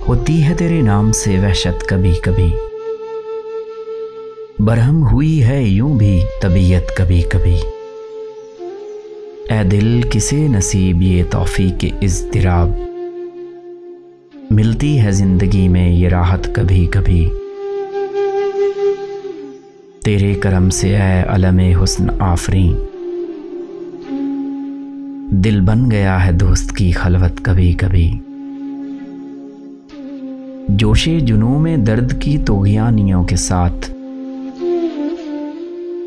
होती है तेरे नाम से वहशत कभी कभी, बरहम हुई है यूं भी तबीयत कभी कभी। ए दिल किसे नसीब ये तौफीक इज़्तिराब, मिलती है जिंदगी में ये राहत कभी कभी। तेरे करम से ए अलमे हुस्न आफरीं, दिल बन गया है दोस्त की खलवत कभी कभी। जोशे जुनूं में दर्द की तोग़यानियों के साथ,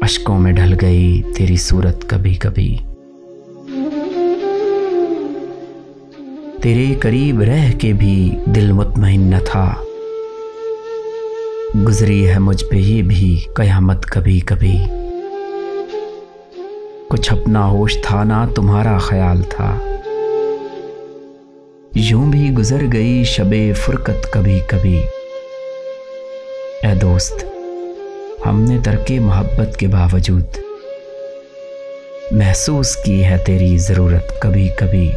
अश्कों में ढल गई तेरी सूरत कभी कभी। तेरे करीब रह के भी दिल मुतमईन न था, गुजरी है मुझ पे ये भी कयामत कभी कभी। कुछ अपना होश था ना तुम्हारा ख्याल था, यूं भी गुजर गई शबे फुरकत कभी कभी। ए दोस्त, हमने तरके मोहब्बत के बावजूद महसूस की है तेरी ज़रूरत कभी कभी।